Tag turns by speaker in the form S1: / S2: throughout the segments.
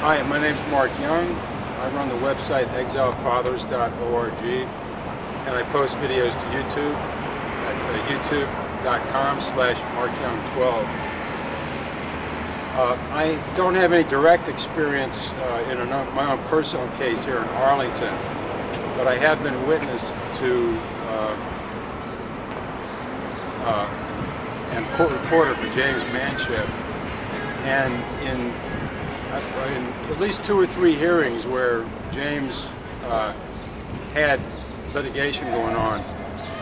S1: Hi, my name's Mark Young. I run the website exilefathers.org, and I post videos to YouTube at youtube.com/markyoung12. I don't have any direct experience in my own personal case here in Arlington, but I have been witness to and court reporter for James Manship, and in at least 2 or 3 hearings where James had litigation going on,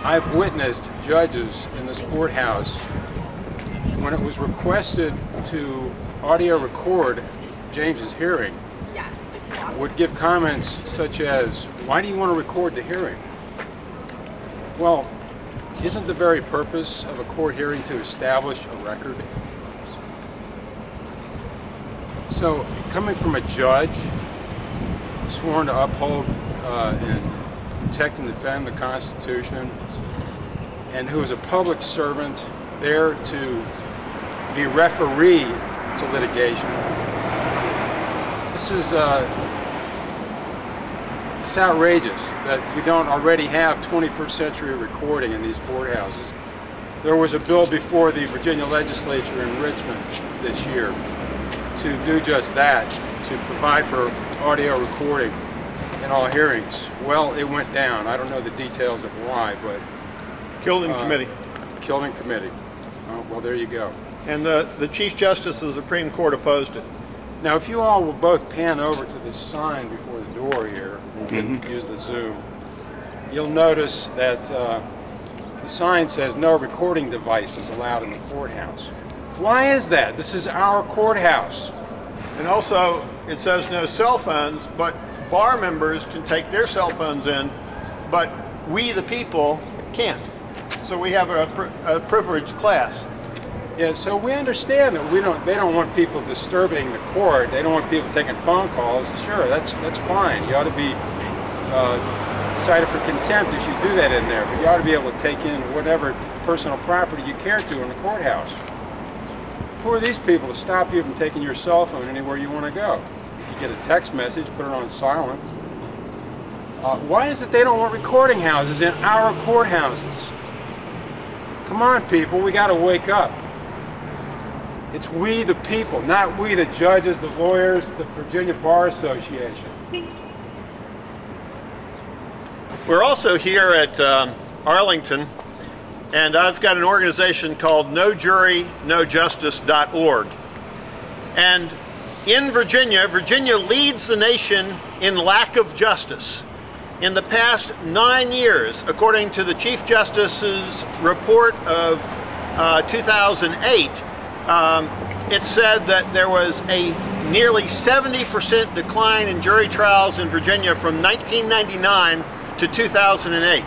S1: I've witnessed judges in this courthouse, when it was requested to audio record James's hearing, would give comments such as, "Why do you want to record the hearing?" Well, isn't the very purpose of a court hearing to establish a record? So, coming from a judge sworn to uphold and protect and defend the Constitution, and who is a public servant there to be referee to litigation, this is it's outrageous that we don't already have 21st century recording in these courthouses. There was a bill before the Virginia legislature in Richmond this year to do just that, to provide for audio recording in all hearings. Well, it went down. I don't know the details of why, but...
S2: Killed in committee.
S1: Killed in committee. Oh, well, there you go.
S2: And the Chief Justice of the Supreme Court opposed it.
S1: Now, if you all will both pan over to this sign before the door here, and use the zoom, you'll notice that the sign says no recording devices allowed in the courthouse. Why is that? This is our courthouse.
S2: And also, it says no cell phones, but bar members can take their cell phones in, but we, the people, can't. So we have a privileged class.
S1: Yeah, so we understand that they don't want people disturbing the court. They don't want people taking phone calls. Sure, that's fine. You ought to be cited for contempt if you do that in there, but you ought to be able to take in whatever personal property you care to in the courthouse. Who are these people to stop you from taking your cell phone anywhere you want to go? If you get a text message, put it on silent. Why is it they don't want recording houses in our courthouses? Come on, people, we got to wake up. It's we the people, not we the judges, the lawyers, the Virginia Bar Association.
S2: We're also here at Arlington, and I've got an organization called NoJuryNoJustice.org. And in Virginia, Virginia leads the nation in lack of justice. In the past 9 years, according to the Chief Justice's report of 2008, it said that there was a nearly 70% decline in jury trials in Virginia from 1999 to 2008.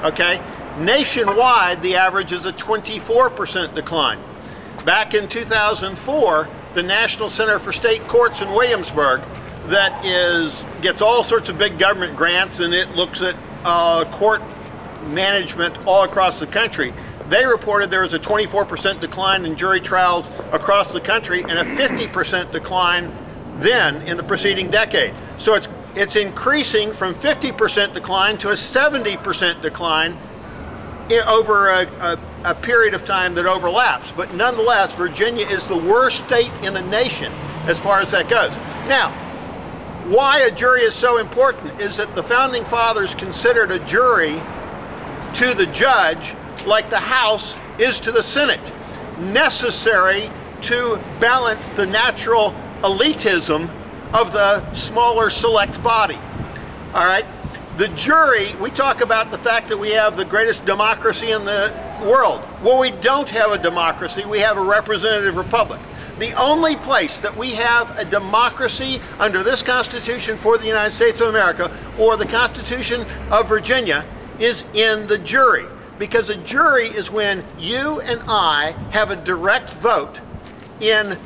S2: Okay? Nationwide, the average is a 24% decline. Back in 2004, the National Center for State Courts in Williamsburg, that gets all sorts of big government grants, and it looks at court management all across the country. They reported there was a 24% decline in jury trials across the country and a 50% decline then in the preceding decade. So it's increasing from 50% decline to a 70% decline over a period of time that overlaps. But nonetheless, Virginia is the worst state in the nation as far as that goes. Now, why a jury is so important is that the Founding Fathers considered a jury to the judge like the House is to the Senate, necessary to balance the natural elitism of the smaller select body. All right? The jury, we talk about the fact that we have the greatest democracy in the world. Well, we don't have a democracy, we have a representative republic. The only place that we have a democracy under this Constitution for the United States of America, or the Constitution of Virginia, is in the jury. Because a jury is when you and I have a direct vote in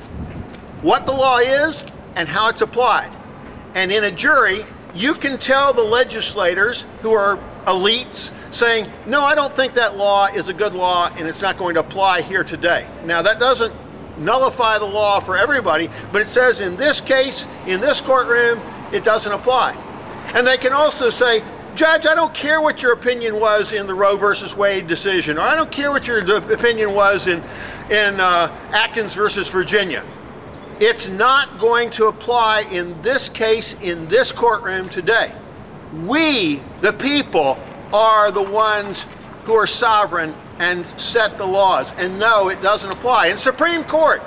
S2: what the law is and how it's applied. And in a jury, you can tell the legislators, who are elites, saying, no, I don't think that law is a good law and it's not going to apply here today. Now, that doesn't nullify the law for everybody, but it says in this case, in this courtroom, it doesn't apply. And they can also say, Judge, I don't care what your opinion was in the Roe versus Wade decision, or I don't care what your opinion was in Atkins versus Virginia. It's not going to apply in this case, in this courtroom today. We, the people, are the ones who are sovereign and set the laws. And no, it doesn't apply. And Supreme Court,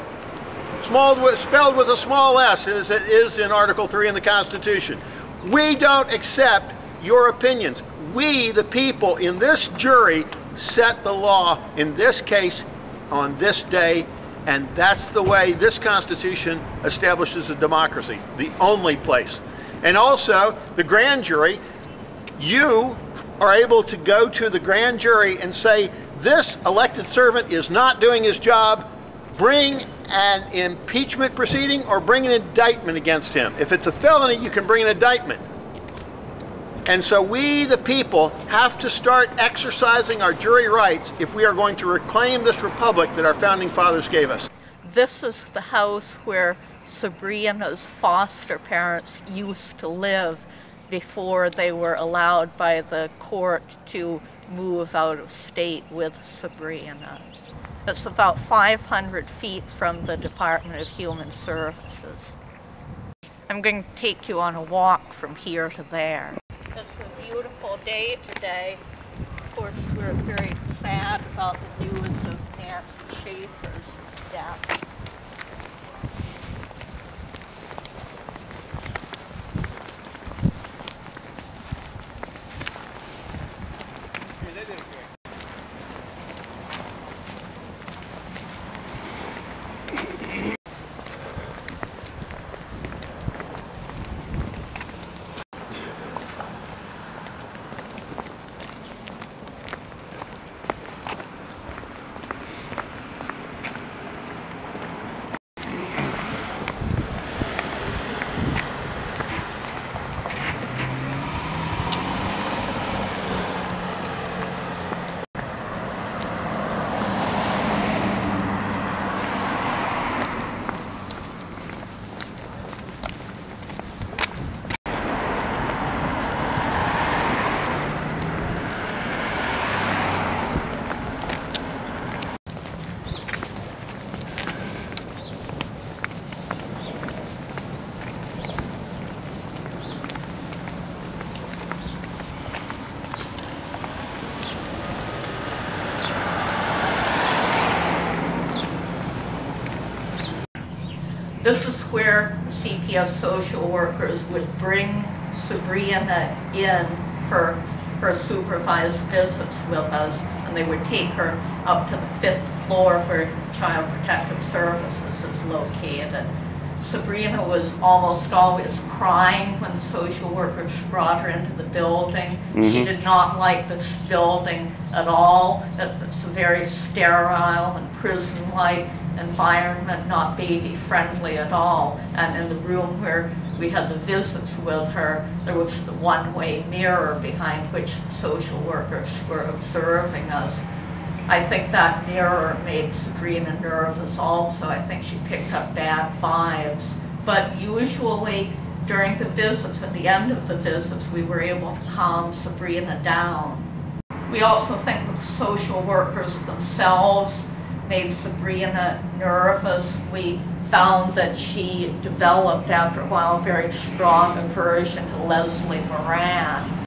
S2: spelled with a small s, as it is in Article 3 in the Constitution. We don't accept your opinions. We, the people in this jury, set the law in this case on this day, and that's the way this Constitution establishes a democracy, the only place. And also, the grand jury, you are able to go to the grand jury and say, this elected servant is not doing his job, bring an impeachment proceeding or bring an indictment against him. If it's a felony, you can bring an indictment. And so we, the people, have to start exercising our jury rights if we are going to reclaim this republic that our founding fathers gave us.
S3: This is the house where Sabrina's foster parents used to live before they were allowed by the court to move out of state with Sabrina. It's about 500 feet from the Department of Human Services. I'm going to take you on a walk from here to there. It's a beautiful day today. Of course, we're very sad about the news of Nancy Schaefer's death. This is where the CPS social workers would bring Sabrina in for her supervised visits with us, and they would take her up to the 5th floor where Child Protective Services is located. Sabrina was almost always crying when the social workers brought her into the building. She did not like this building at all. It's a very sterile and prison-like environment, not baby-friendly at all. And in the room where we had the visits with her, there was the one-way mirror behind which the social workers were observing us. I think that mirror made Sabrina nervous also. I think she picked up bad vibes. But usually during the visits, at the end of the visits, we were able to calm Sabrina down. We also think that the social workers themselves made Sabrina nervous. We found that she developed after a while a very strong aversion to Leslie Moran.